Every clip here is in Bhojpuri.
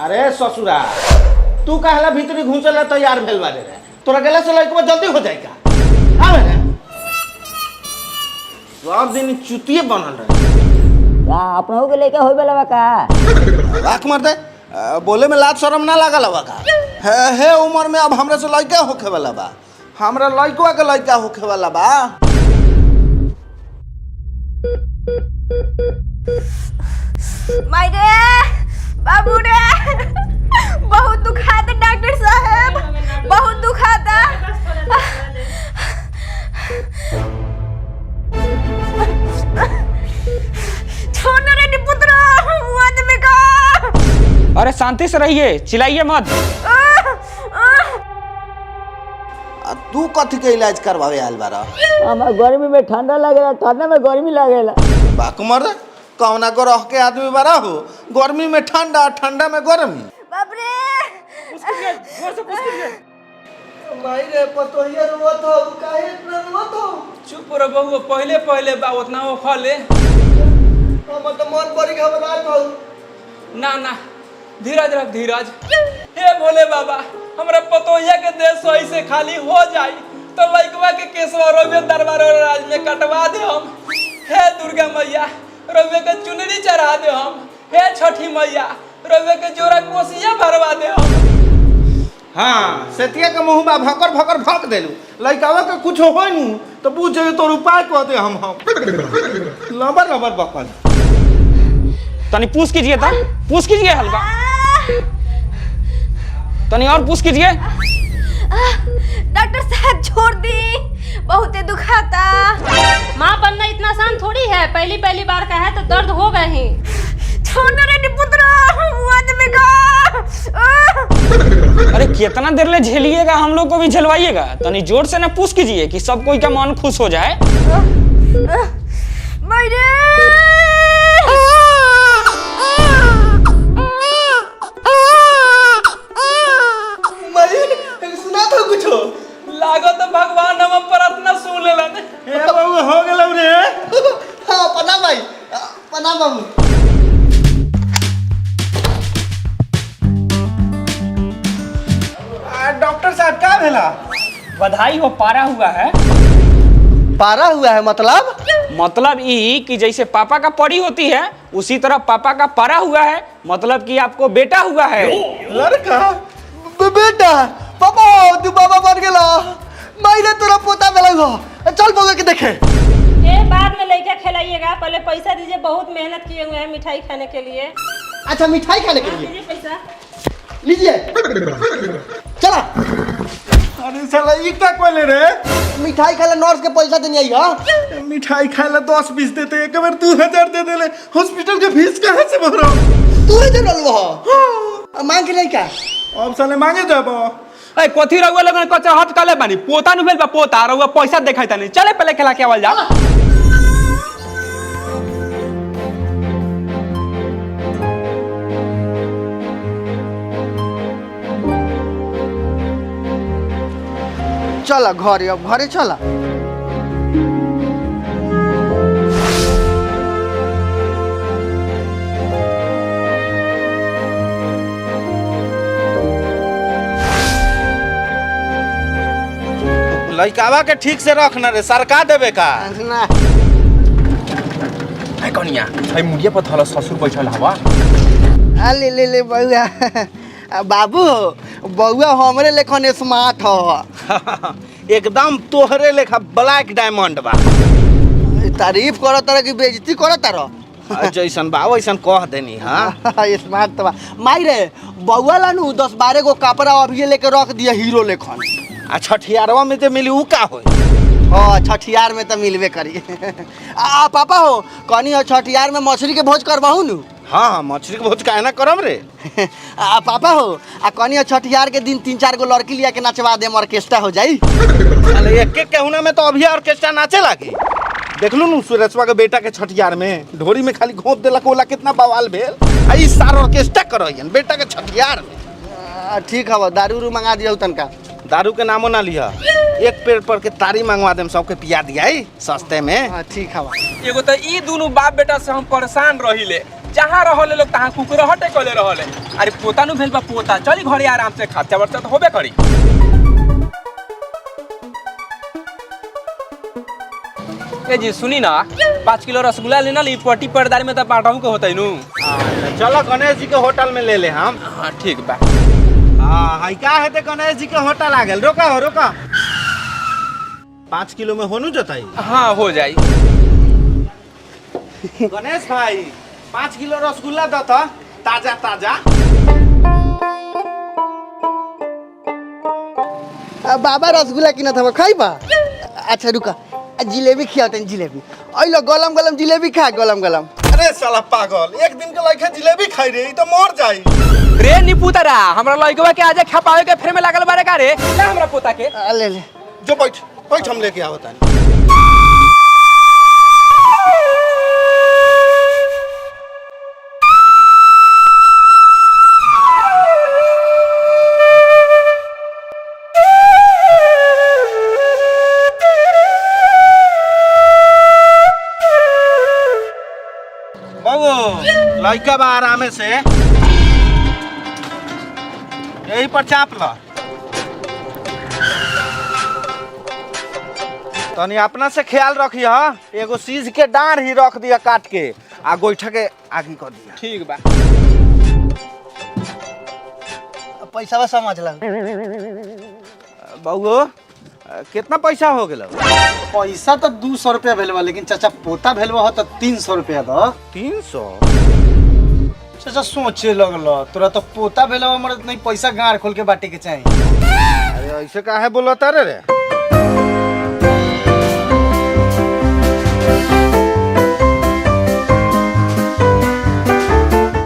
अरे ससुरा तू कहला भीतरी घुसला तैयार भेल बारे रे तोरा गेला से लइकवा जल्दी हो जाएगा आवे रे सब दिन चुतिए बनल रहे का अपनों के लेके होई वाला का आँख मार दे बोले में लाज शरम ना लागल बा का हे उम्र में अब हमरे से लइका होखे वाला बा हमरा लइकवा के लइका होखे वाला बा मायरे बाबू रे बहुत दुखाता डॉक्टर साहब बहुत दुखाता छोड़ो रे पुत्र आदमी का अरे शांति से रहिए चिल्लाइए मत तू कथी के इलाज करवावे आयल बारा हमार गर्मी में ठंडा लगेला ठंडा में गर्मी लगेला बाकुमर कौना को रह के आदमी बारा हो गर्मी में ठंडा ठंडा में गर्मी बाप रे माई रे पतोहिया रोवत हो काहे इतना रोवत हो चुप रहो बहू पहले पहले बा उतना वो खले हम तो मन बड़ी घबरात हो ना ना धीरज रख धीरज हे भोले बाबा हमरा पतोहिया के देश सही से खाली हो जाई तो लइकवा के केसवा रोबे दरबार राज में कटवा दे हम हे दुर्गा मैया रोबे के चुनरी चढ़ा दे हम हे छठी मैया रोबे के जोरा कोसिया भरवा दे हम हाँ सेतिया के मुंह बा भकर भकर भक देलू लइकावा के कुछ होई नु तो पूछे तोर उपाय कह दे हम लबर लबर बकल तनी पूछ कीजिए था पूछ कीजिए हल्का तनी और पूछ कीजिए डॉक्टर साहब छोड़ दी बहुत दुखाता माँ बनना इतना आसान थोड़ी है पहली पहली बार का है तो दर्द होगा ही छोड़ो रे पुत्र आदमी का अरे कितना देर ले झेलिएगा हम लोग को भी झेलवाइएगा तनी जोर से ना पूछ कीजिए कि सब कोई का मन खुश हो जाए मेरे सुना तो कुछ लागो तो भगवान हम प्रार्थना सुन लेलन हे बाबू हो गेलौ रे हां प्रणाम भाई प्रणाम बाबू डॉक्टर साहब क्या भेला बधाई हो पारा हुआ है पारा हुआ है मतलब ई कि जैसे पापा का परी होती है उसी तरह पापा का पारा हुआ है मतलब कि आपको बेटा हुआ है लड़का बेटा पापा तू बाबा बन गेला माइले तोरा पोता भेलै हो चल बउआ के देखे ये बाद में लेके खिलाइएगा पहले पैसा दीजिए बहुत मेहनत किए हुए हैं मिठाई खाने के लिए अच्छा मिठाई खाने के लिए दीजिए पैसा लीजिए चला अरे साला ई क्या कोले रे मिठाई खाला नर्स के पैसा देनी आई हां मिठाई खाला 10-20 देते एक बार 2000 दे देले हॉस्पिटल के फीस कहां से भरो तू ही दे डलवा हां मांग के नहीं क्या अब साले मांगे जाबो ए कथी रहुआ लगन कच्चा हट काले बानी पोता नु भेल बा पोता रहुआ पैसा देखाई तनी चले पहले खेला के आवल जा चला घरे अब घरे चला लइकावा के ठीक से रखना रे सरका देबे का ना ए कनिया ए मुड़िया पर थला ससुर बैठल हवा आ ले ले ले बउआ बाबू बउआ हमरे लेखन स्मार्ट हो एकदम तोहरे लेखा ब्लैक डायमंड बा तारीफ करो तरह की बेइज्जती करो तरह जैसन बा वैसन कह देनी हां स्मार्ट तो बा माई रे बउआ लानू 10-12 गो कपड़ा अभी लेके रख दिया हीरो लेखन आ छठियारवा में तो मिली ऊ का होई हाँ छठियार में तो मिलबे करी आ पापा हो कनी हो छठियार में मछली के भोज करवाहू नु हाँ हाँ मछली के भोज काहे ना करम रे आ पापा हो आ कनी हो छठियार के दिन 3-4 गो लड़की लिया के नचवा दे ऑर्केस्ट्रा हो जाई अरे एक एक कहूना में तो अभी ऑर्केस्ट्रा नाचे लागी देख लू नु सुरेशवा के बेटा के छठियार में ढोरी में खाली घोंप देला कोला कितना बवाल भेल आई सार ऑर्केस्ट्रा करइयन बेटा के छठियार में ठीक है दारू रू मंगा दिया तनका दारू के नामो ना लिया, एक पेड़ पर के तारी मंगवा देम, सबके पिया दिया सस्ते में। हाँ ठीक है एगो तो ई दोनों बाप बेटा से हम परेशान रहिले, जहाँ रहले लोग तहाँ कुकुरहटे कले रहले। अरे पोता नु भेल बा पोता, चली घरे आराम से खर्चा वर्चा तो होबे करी। ए जी सुनी ना, 5 किलो रसगुल्ला लेना ली, पट्टी पर्दारी में तो बांटाऊ के होतै नु। चलो गणेश जी के होटल में ले ले हम। हाँ ठीक बा। हाँ हाई का है गणेश जी के होटल आ गए, रोका हो रोका। 5 किलो में होनु जोताई। हाँ हो जाई। गणेश भाई 5 किलो रसगुल्ला दो तो, ताजा ताजा। बाबा रसगुल्ला किना था खाई बा। अच्छा रुका, जिलेबी खियाते जिलेबी। अइलो गलम गलम जिलेबी खा, गलम गलम। अरे साला पागल, एक दिन के लइका जिलेबी खाई रे, ई तो मर जाई। रे निपुतरा, हमरा लइकवा के आजे खपावे के फेर में लागल बारे का रे? ना हमरा पोता के। ले ले जो बैठ बैठ, हम लेके आवता। लइका बा आराम से यही पर चाप ला, तनी अपना से ख्याल रखिए। एगो सीज के डांड ही रख दिया काट के, आ गोईठा के आगी कर दिया। ठीक बा। पैसा बा समझ ला। बउओ कितना पैसा हो गेल? पैसा तो 200 रुपया भेल बा, लेकिन चाचा पोता भेल बा तो 300 रुपया दो। 300? चाचा सोचे लगल, तोरा तो पोता भेल बा, मर नहीं पैसा गाड़ खोल के बाटे के चाहिए। अरे ऐसे काहे बोलता रे?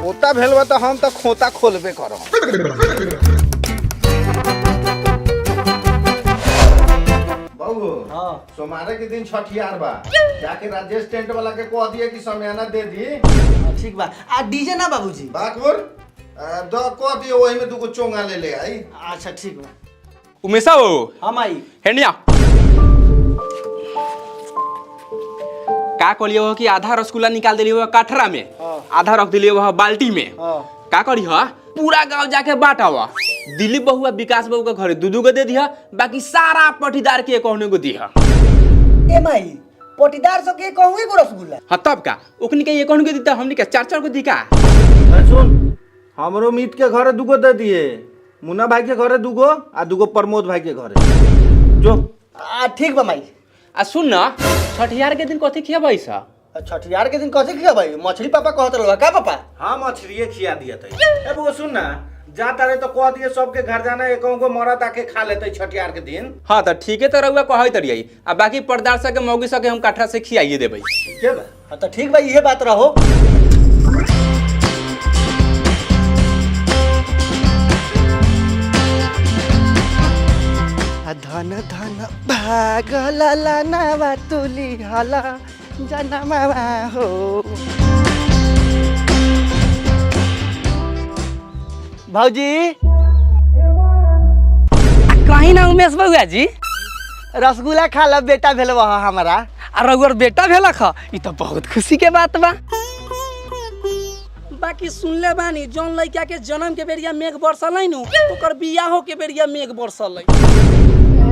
पोता भेल बा तो हम तो खोता खोलबे करब। हाँ सोमवार के दिन छठियार बा, जाके राजेश टेंट वाला के कह दिए कि समयाना दे दी। ठीक बा। आ डीजे ना बाबूजी? बाकुर दो कह दिए, वही में दुगो चोंगा ले ले आई। अच्छा ठीक बा। उमेशा हो, हम आई। हेनिया का कहलिए हो कि आधा रसगुल्ला निकाल देलिए हो काठरा में, आधा रख दिलिए हो बाल्टी में। का करी हो, पूरा गांव जाके बांटावा। दिलीप बहुआ विकास बाबू के घरे दूधू को दे दिया, बाकी सारा पटीदार के कहने को दिया। ए माई, पटीदार सब के कहूंगे को रसगुल्ला? हाँ तब का, ओकनी के ये कहने को देता, हमनी के 4-4 को दिका। सुन, हमरो मीत के घरे दुगो दे दिए, मुन्ना भाई के घरे दुगो, आ दुगो प्रमोद भाई के घरे। जो ठीक बा माई। आ सुन ना, छठियार के दिन कथी खियाबै सा? छठियार के दिन कथी खिया भाई? मछली पापा कहत रहलवा का पापा? हाँ मछलिए खिया दिया थे। अब वो सुन ना, जा तारे तो कह दिए सबके घर जाना, एकौ को मरद आके खा लेते छठियार के दिन। हाँ तो ठीक है, तो रउआ कहै तरियै, आ बाकी पर्दार सके मौगी सके हम काठरा से खियाइए देबै। के बा? हाँ तो ठीक बा, ये बात रहो। धन धन भागल लानावा तुली हला जनमा हो। भौजी कहीं ना उमेश बउआ जी, रसगुल्ला खा ला, बेटा भेल बा हमारा। और रउर बेटा भेला खा, ई तो बहुत खुशी के बात बा। बाकी सुनले बानी जौन लड़का के जन्म के बेरिया मेघ बरसल नु, ओकर बियाहो के बेरिया मेघ बरसल।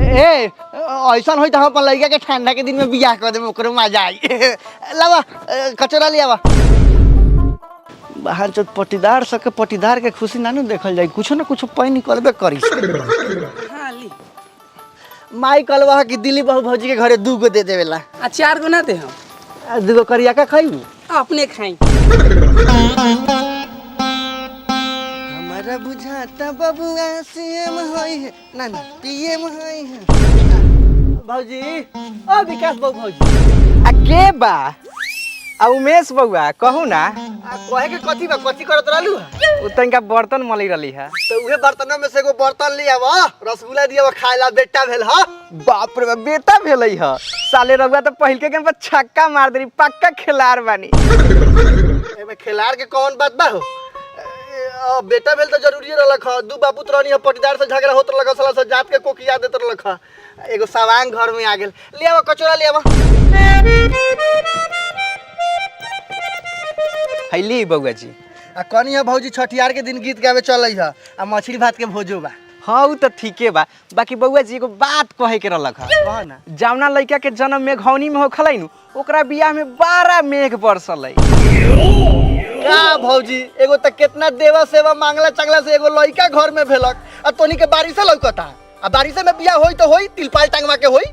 ए ऐसा होई त हम अपन लड़का के ठंडा के दिन में बियाह कर देब, ओकरो मजा आई। लावा कचरा ले आवा। बाहर जो पटीदार सके पटीदार के खुशी ना नु देखल जाई, कुछ ना कुछ पैनी करबे करी। हां ली माई कलवा कि दिल्ली बहू भौजी के घरे दूगो दे देवेला। आ 4 गो ना दे हम, दूगो करिया का खाई अपने खाई। हमारा बुझाता बबुआ सीएम होई है ना ना पीएम होई है। भौजी ओ विकास बहू भौजी आ के बा? आ उमेश बउआ कहू ना। कहे के कथी बा, कथी करत रहलू? उ तनका बर्तन मली रही है। तो उहे बर्तनों में से एगो बर्तन ले आवा, रसगुल्ला दिया खाए ला, बेटा भेल ह। बाप रे बाप, बेटा भेलई ह। साले रउआ तो पहिल के गेम पर छक्का मार देनी, पक्का खिलाड़ बानी। एमे खिलाड़ के कौन बात बा हो? बेटा भेल तो जरूरी रहलक ह। दू बापू रहनी पटीदार से झगड़ा होत रहलक साला से जात के कोकिया देत रहलक ह। एगो सवांग घर में आ गेल। ले आवा कचोरा ले आवा। हैली बउआ जी। आ कनी है भौजी छठियार के दिन गीत गावे चलै ह आ मछली भात के भोजो बा। हाँ उ तो ठीके बा। बाकी बउआ जी एगो बात कहे के रहलक ह। कह ना। जावना लड़का के जन्म मेघौनी में होखलै नु ओकरा बियाह में 12 मेघ बरसलै। का भौजी एगो त कितना देवा सेवा मांगला चंगला से एगो लइका घर में भेलक आ तोनी के बारिश लौकता आ बारिश में बियाह होई तो होई तिलपाल टांगवा के होई।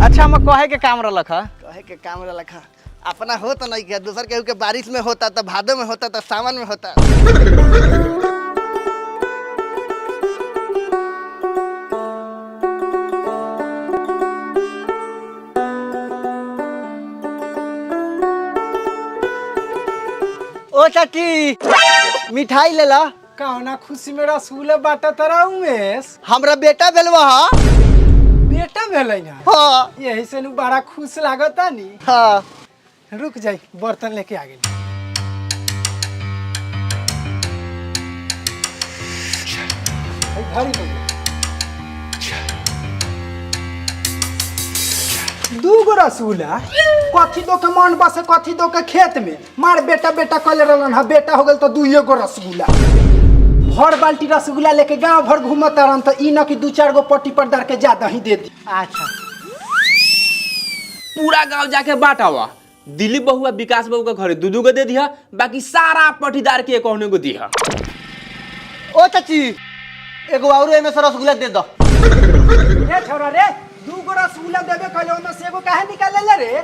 अच्छा हम कहे के काम रहलक ह। कहे के काम रहलक ह। अपना होत नहीं के दूसर केहू के बारिश में होता त भादो में होता त सावन में होता। ओ चाची मिठाई ले ला। कहना खुशी में रसगुल्ला बाटा तरा उमेश हमरा बेटा भेलवा ह। बेटा भेलै ना। हाँ यही से नु बड़ा खुश लागता नी। हाँ रुक जाई बर्तन लेके आ गेली। घड़ी बजे 2 गो रसगुल्ला कथी दो के मन बसे कथी दो के खेत में मार बेटा बेटा कले रहलन ह। बेटा हो गेल तो 2 गो रसगुल्ला। भर बाल्टी रसगुल्ला लेके गांव भर घूमत रहन तो ई न कि 2-4 गो पट्टी पर दर के ज्यादा ही दे दी। अच्छा पूरा गांव जाके बांटावा। दिलीप बहुआ विकास बाबू के घरे 2-2 गो दे दिया, बाकी सारा पटीदार के एकौने गो दिया। ओ चाची एगो और एमे से रसगुल्ला दे दो। रे छोरा रे 2 गो रसगुल्ला देबे कहले ओमे से एगो काहे निकाल ले रे?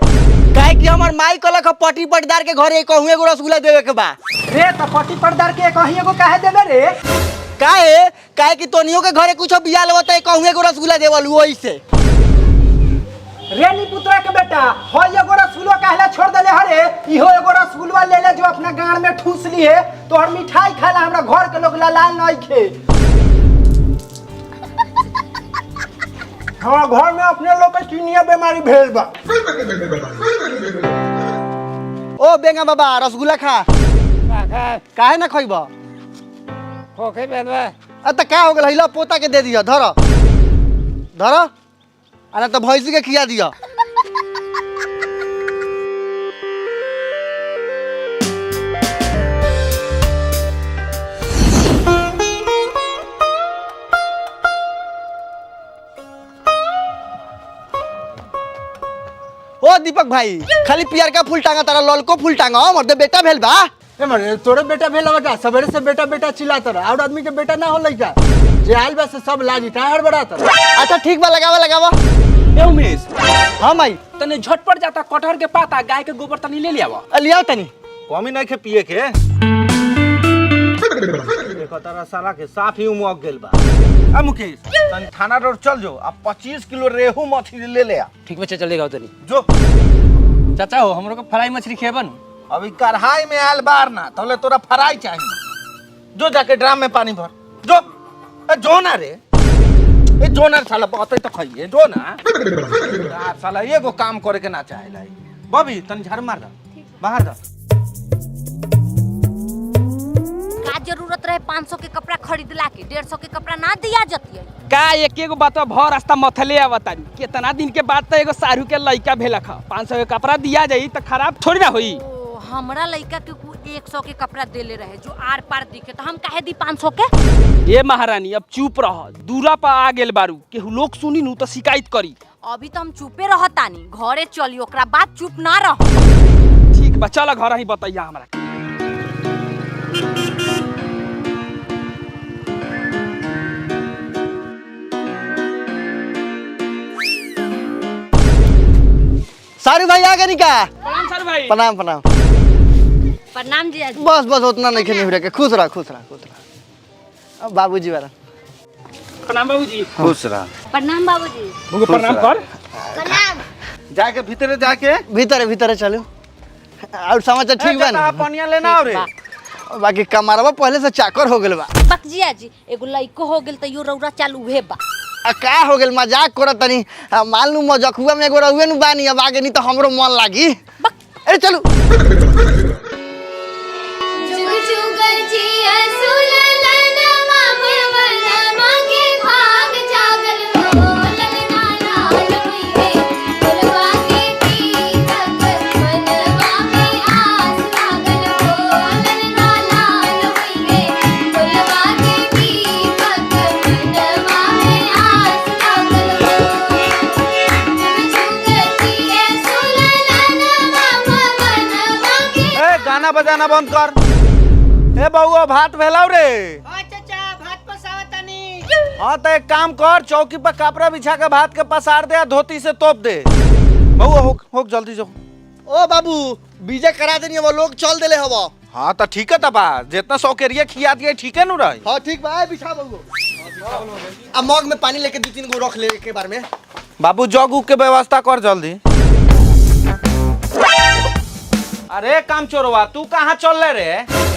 काहे कि हमर माई कहलक पटी पटीदार के घरे कहूँ एगो रसगुल्ला देवे के बा। रे त पट्टी पर्दार के कहीं एगो काहे देबे रे? काहे काहे कि तोनियो के घरे कुछो बिया लेवत कहूँ एगो रसगुल्ला देवल ओही से। रे नी पुत्रा के बेटा हो एगो रसगुल्ला काहे छोड़ देले हरे? इहो एगो रसगुल्ला ले ले जो अपना गांड में ठूस ली है। तोहर मिठाई खाला हमरा घर के लोग लाल नहीं खे। हाँ घर में अपने लोग के चिनिया बीमारी भेल बा। ओ बेंगा बाबा रसगुल्ला खा। काहे ना खइबा? होके बेलवा आ त का हो गेल हिला पोता के दे दिया। धर धर अरे तो भैंसी के खिया दिया। ओ दीपक भाई खाली पियर का फूल टांगा तारा ललको फूल टांगा मर्दे बेटा भेल बा। ए मरे तोरे बेटा भेल बटा सवेरे से बेटा बेटा चिल्लात रहा और आदमी के बेटा ना हो लइका जे आइल बा से सब लाजी टाहर बड़ात रहा। अच्छा ठीक बा लगावा लगावा। ए उमेश हाँ माई तने झटपट जाता कटहर के पाता गाय के गोबर तनी ले लियावा। लिया तनी कमी नहीं खे पिए के। देखो तारा साला के साफ ही उमक गेल बा। आ मुकेश तनी थाना रोड चल जो अब 25 किलो रेहू मछली ले ले आ। ठीक बच्चा चलेगा तनी। जो चाचा हो हमरो के फ्राई मछली खेबन। अभी कढ़ाई में आयल बार ना तोले तोरा फ्राई चाहिए। जो जाके ड्राम में पानी भर जो। जो ना रे ए जो ना साला बहुते तो खाइए जो ना। यार साला एगो काम करे के ना चाहेला। बबी तनी झाड़ मार दा बाहर दा। का जरूरत रहे 500 के कपड़ा खरीदला के 150 के कपड़ा ना दिया जतिए। का एक एगो बात भर रास्ता मथले आवतानी। कितना दिन के बाद तो एगो सारू के लइका भेला खा 500 के कपड़ा दिया जाई त खराब थोड़ी ना होई। ओ हमरा लइका के 100 के कपड़ा देले रहे जो आर पार दिखे तो हम काहे दी 500 के? ए महारानी अब चुप रह। दूरा पर आ गेल बारू केहू लोग सुनी नु तो शिकायत करी। अभी तो हम चुपे रहतानी घरे चली ओकरा बाद चुप ना रह। ठीक बा चल घर ही बताइया हमरा। सारू भाई आ गए निका। प्रणाम सर भाई। प्रणाम प्रणाम। प्रणाम जी। बस बस उतना नहीं खेलने हुए के खुश रह खुश रह खुश रह। अब बाबूजी वाला प्रणाम बाबूजी। खुश रह। प्रणाम बाबूजी। मुझे प्रणाम कर। प्रणाम। जाके भीतर जाके भीतर भीतर चलो। और समाचार ठीक बा ना? पानिया लेना रे। बाकी कमारवा पहले से चाकर हो गेल बा। बकजिया जी एगो लइको हो गेल त यो रौरा चालू उहे बा। आ का हो गेल मजाक करत तनी। मान लू मजकुआ में एगो रहुए नु बानी अब आगे नहीं तो हमरो मन लागी। अरे चलो। जुग जुग जिया सुललनमा भवनमा के भाग जागल हो ललना लाल हुई है फुलवा के दीपक मनवा में आस लागल हो ललना लाल हुई है फुलवा के दीपक मनवा में आस लागल हो जिया सुललनमा भवनमा के ए गाना बजाना बंद कर। ए बउआ भात भेलाउ रे। हाँ तो एक काम कर, चौकी पर कपड़ा बिछा के भात के पसार दे, धोती से तोप दे। बउआ होक जल्दी जो। ओ बाबू बीजे करा देनी वो लोग चल देले हवा। हाँ तो ठीक है तबा, जितना सौकेरिया खिया दिया ठीक है नु रही। हाँ ठीक बा बिछा बाबू। अब मग में पानी लेके 2-3 गो रख ले के बार में। बाबू जग उग के व्यवस्था कर जल्दी। अरे काम चोरवा तू कहाँ चल रे?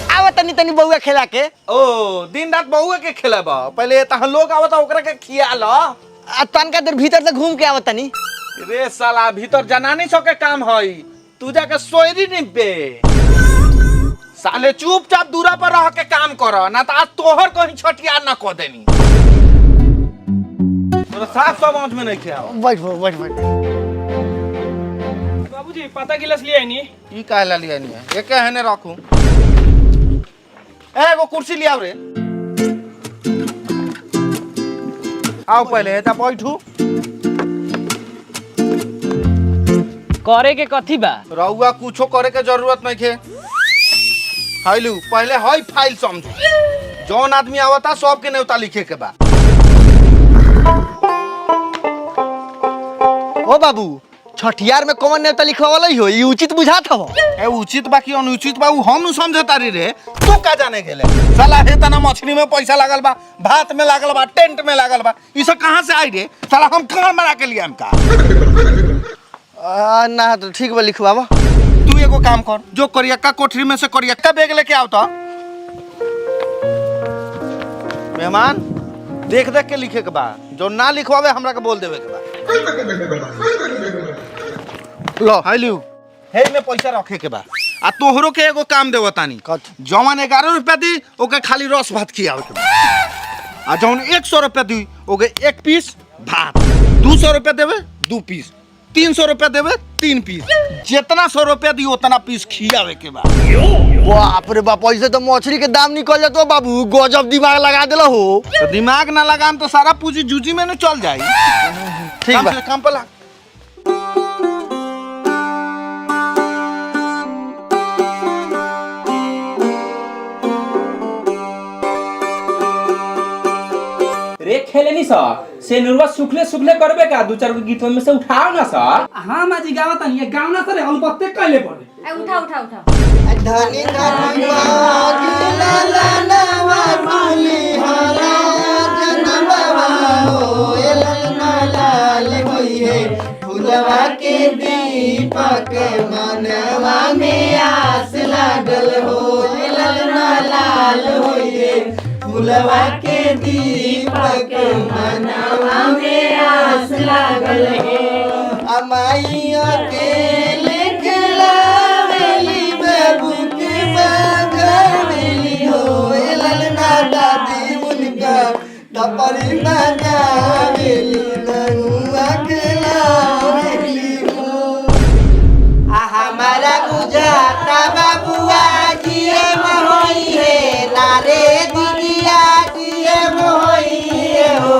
आवा तनी तनी बउआ खेला के। ओ दिन रात बउआ के खेलेबा, पहले तहां लोग आवता ओकरा के खिया ल। तनका देर भीतर से घूम के आवा तनी। रे साला भीतर जनानी सो के काम हई, तू जाके सोयरी निबे। साले चुपचाप दूरा पर रह के काम कर, ना तो आज तोहर कहीं छटियार ना को देनी। तोरा साफ समझ में नहीं खेआ। बैठ। बाबूजी पता गिलास लिया नहीं। ई काहे लिया नहीं है? एके हने रखूं। एगो कुर्सी लिया रे। आओ पहले एता बैठू। करे के कथी बा? रउआ कुछो करे के जरूरत नहीं है। हाइलू पहले हई फाइल समझू। जौन आदमी आवता सबके न्योता लिखे के बा। ओ बाबू छठियार में कौन नेता लिखवाला हो? ये उचित बुझात हो। ए उचित बा कि अनुचित बा उ हम नु समझता रे। तू का जाने गेले? साला हे तना मछली में पैसा लागल बा, भात में लागल बा, टेंट में लागल बा। ई सब कहां से आई रे? साला हम कहां मरा के लिए हमका? ना तो ठीक बा लिखवावा। तू एगो काम कर, जो करियक्का कोठरी में से करियक्का बैग लेके आओ तो। मेहमान देख देख के लिखे के बा, जो ना लिखवावे हमरा के बोल देवे के बा। लो हाइलू हे में पैसा रखे के बा। आ तोहरो के एगो काम देव तानी। जवन 11 रुपया दी ओके खाली रस भात खियावे के बा। आ जवन 100 रुपया दी ओके 1 पीस भात, 200 रुपया देवे 2 पीस, 300 रुपया देवे 3 पीस। जितना 100 रुपया दी उतना पीस खियावे के बा। बाप रे बाप, ऐसे तो मछली के दाम निकल जातो बाबू। गजब दिमाग लगा देला हो। तो दिमाग ना लगाम तो सारा पूंजी जूजी में न चल जाई। ठीक बा। काम पे लग। रे खेले नहीं सर, से नुरवा सुखले सुखले करबे का? 2-4 गो गीत में से उठाओ ना सर। हाँ माजी गावत नहीं है, गावना सर अलबत्ते कहले पड़े। उठा उठा उठा। धनी धनी मागिला लालवा माली हरा जनमवा हो ललना लाल होई है फुलवा के दीपक मनवा में आस लागल हो ललना लाल होई है फुलवा के दीपक मनवा में आस लागल है। अमाइया के लिखला वेली बाबू के बागवेली हो ललना दादी उनका टपरी बागवेली ननुआ के लावेली हो। हमारा गुजाता बाबुआ जिए मोहई है लारे दीदिया जिए मोहई है हो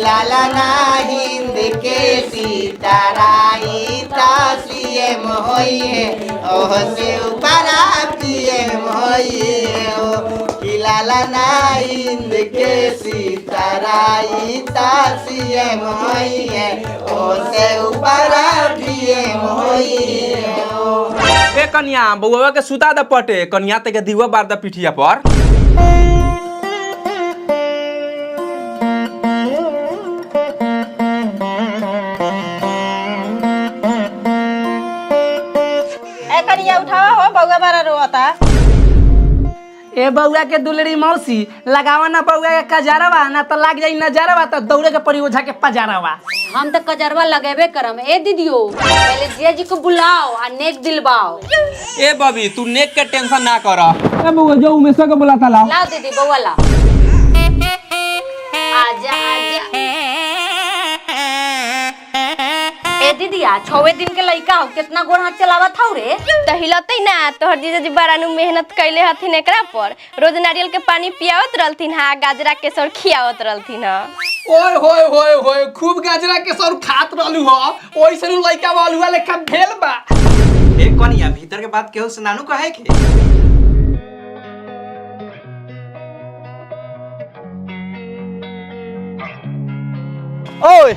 लाला ना हिंद के सीताराई तासिए मोहई है ओह से ऊपरा पिए मोहई है हो लाला ना हिंद के सीताराई तासिए मोहई है ओह से ऊपरा पिए मोहई है हो। ए कन्या बउवा के सुता द पटे, कन्या ते के दीवा बार द पिठिया पर। ए करिया उठावा हो, बउआ बारा रोता। ए बउआ के दुलरी मौसी लगावा ना बउआ के कजारवा ना तो लाग जाई नजरवा तो दौड़े के पड़ी ओझा के पजारवा। हम तो कजरवा लगेबे करम। ए दीदियो पहले जिया जी को बुलाओ आ नेक दिलवाओ। ए बबी तू नेक के टेंशन ना कर। ए बउआ जो उमेशा के बुलाता ला। लाओ दीदी बउआ ला। आजा आजा। ए दीदिया 6 दिन के लइका हो कितना गोर हाथ चलावत हौ रे। तो हिलते ना तोहर जीजा जी बड़ा मेहनत कैले हथिन एकरा पर। रोज नारियल के पानी पियावत रहलथिन हा, गाजरा के सर खियावत रहलथिन हा। ओए होए होए होए खूब गाजरा के सर खात रहलू ह। ओइसे नु लइका वालुआ लेखा भेल बा। ए कनिया भीतर के बात केहू से नानू कहे के। ओए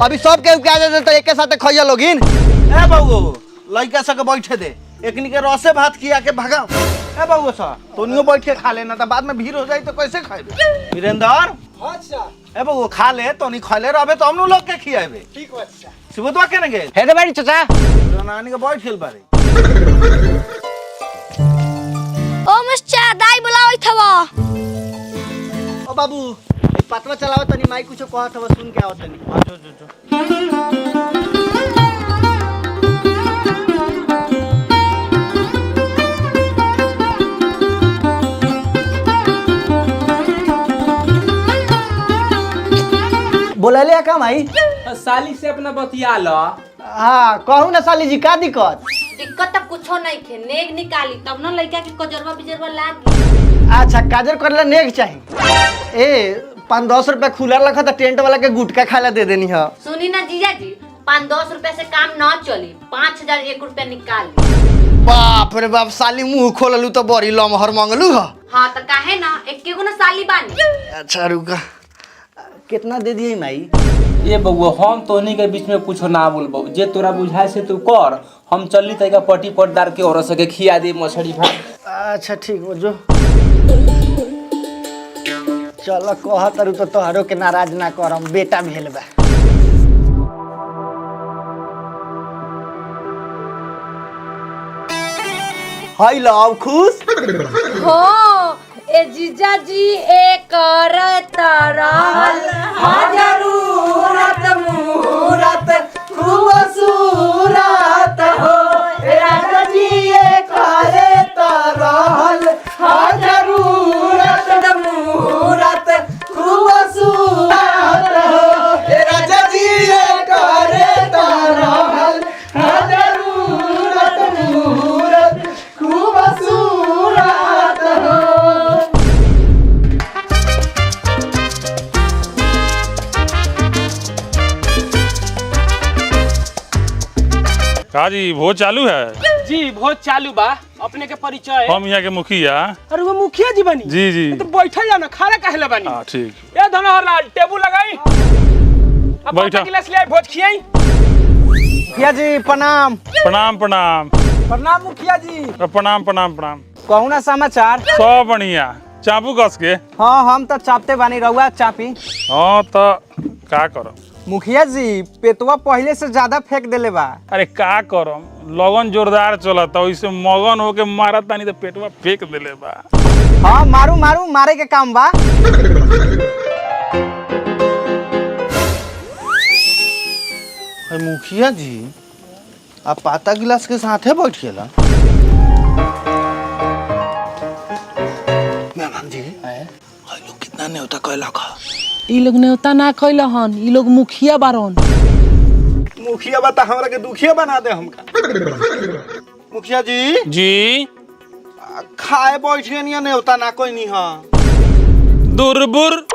अभी सब के क्या दे तो एक के साथ खइया लोगिन। ए बउओ लइका सब के बैठे दे, एकनी के रसे भात खिया के भगाओ। ए बउओ सा तोनियो बैठ के खा लेना, तो बाद में भीड़ हो जाई तो कैसे खाएबे। वीरेंद्र अच्छा ए बउओ खा ले, तोनी खले रहबे तो हमनु लोग के खियाबे। ठीक है अच्छा। सुबह केने गेल हे दे बाड़ी चाचा। नानी के बैठ गेल बारे। ओ मस्चा दाई बुलावत हवा। ओ बाबू पतवा चलाओ तनी माई कुछो कहत हवा सुन के आओ तनी। जो जो जो बोलले का माई? साली से अपना बतिया लो। हां कहू ना साली जी का दिक्कत? दिक्कत तो कुछो नहीं थे, नेग निकाली तब ना लइका के कजरवा बिजरवा लागी। अच्छा काजर करला नेक चाहिए। ए 5-10 रुपया खुला रखा था टेंट वाला के गुटका खाला दे देनी है। सुनी ना जीजा जी 5-10 रुपया से काम ना चली, 5001 रुपया निकाल ली। बाप रे बाप साली मुंह खोललू तो बड़ी लमहर मंगलू ह। हाँ तो काहे ना एक्के गो ना साली बानी। अच्छा रुका कितना दे दिए माई? ए बउआ हम तोनी के बीच में कुछ ना बोलबो, जे तोरा बुझाए से तू कर। हम चलली तैका पट्टी पटदार के औरत सके खिया दे मछली भात। अच्छा ठीक हो जो चल कह तरु तो तोहरो के नाराज ना करम, बेटा भेल बा। हाय लव खुश हो ए जीजा जी एक तरह जरूरत मुहूर्त खूबसूरत हो राजा जी ये करे तरहल जरूरत मुहूर्त खूबसूरत हो राजा जी ये करे तरहल जरूरत मुहूर्त खूबसूरत हो। का जी भोज चालू है? जी भोज चालू बा। अपने के परिचय? हम यहाँ के मुखिया। अरे वो मुखिया जी बनी? जी जी। तो बैठल जाओ ना, खाना काहे ला बनी? हाँ ठीक। ए धनहर लाल टेबुल लगाई। अब बैठा। गिलास ले भोज खियाई। मुखिया जी प्रणाम। प्रणाम प्रणाम। प्रणाम मुखिया जी। प्रणाम प्रणाम प्रणाम। कहू ना समाचार? सब बढ़िया। चापू कस के? हाँ हम तो चापते बानी, रहुआ चापी। हाँ तो का करम? मुखिया जी पेटवा पहले से ज्यादा फेंक देले बा। अरे का करम, लगन जोरदार चलता, वैसे मगन होके मारत तानी तो पेटवा फेंक देले बा। हाँ मारू मारू, मारे के काम बा। मुखिया जी आप पाता गिलास के साथ है बैठ गेला। मेहमान जी हाय लोग कितना न्योता कहला का? ई लोग नेवता ना खइल हन, ई लोग मुखिया बारन। मुखिया बता हमरा के दुखिया बना दे हमका। मुखिया जी जी खाए बैठ गए न्योता ना कोई नहीं हा। दुरबुर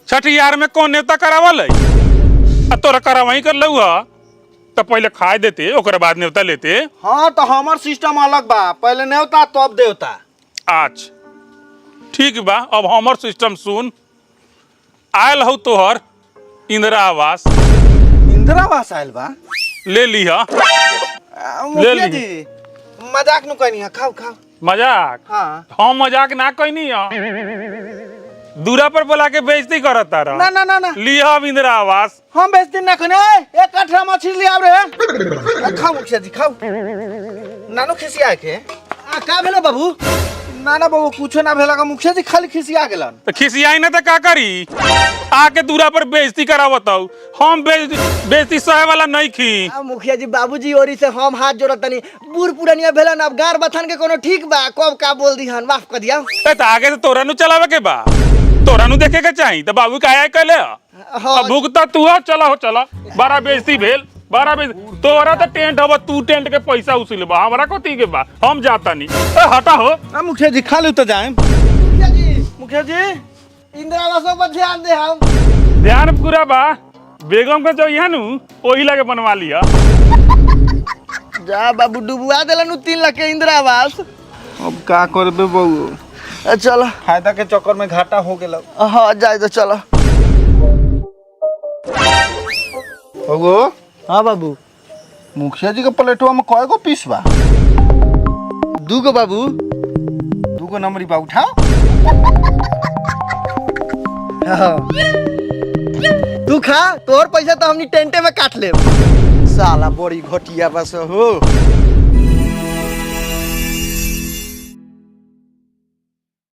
छठियार में कौन नेता करावल है? तोरा करावही कर लू हा तो पहले खाए देते ओकरे बाद नेवता लेते। हाँ तो हमार सिस्टम अलग बा, पहले न्योता तब देवता। आज ठीक बा, अब हमर सिस्टम सुन। आयल हो तोहर इंदिरा आवास। इंदिरा आवास आयल बा? ले लिहा। मुखिया जी मजाक न कहनी है, खाओ खाओ। मजाक? हाँ हम मजाक ना कहनी है। दूरा पर बोला के बेइज्जती करत तारा। ना ना ना ना लिहा इंदिरा आवास। हम बेइज्जती ना कहने। एक कटरा मछली ले आव रे। खाओ मुखिया जी खाओ। नानो खिसिया के का भेलो बाबू? ना ना बाबू कुछो ना भेला का मुखिया जी खाली खिसिया गेलन। तो खिसियाई ना तो का करी आके दूरा पर बेइज्जती करावत हूँ हम बेइज्जती सहे वाला नहीं खी। मुखिया जी बाबूजी ओरी से हम हाथ जोड़त तनी बूढ़ पुरानिया भेलन अब गार बथन के कोनो ठीक बा कब का बोल दी हन माफ कर दिया। ए तो आगे से तोरा नु चलावे के बा तोरा नु देखे के चाहिए तो बाबू का आया कहले अब भुगता तू हो चला हो चला बड़ा बेइज्जती भेल बड़ा बेइज्जती तोरा तो टेंट हवा तू टेंट के पैसा उसूल बा हमरा कोती के बा हम जाता नहीं ए हटा हो। मुखिया जी खाली तो जाए। मुखिया जी इंदिरा आवासों पर ध्यान दे हम। ध्यान पूरा बा बेगम के जो यहाँ नु वही लगे बनवा लिया। जा बाबू डुबुआ देलन 3 लाख के इंदिरा आवास। अब का करबे बहू चलो फायदा के चक्कर में घाटा हो गेल। हाँ जाए तो चलो। बहू हाँ बाबू मुखिया जी के प्लेटवा में कय गो पीस बा? 2 गो बाबू। 2 गो नंबरी बा उठाओ। तू खा तोर पैसा तो हमनी टेंटे में काट ले। साला बड़ी घटिया बस हो।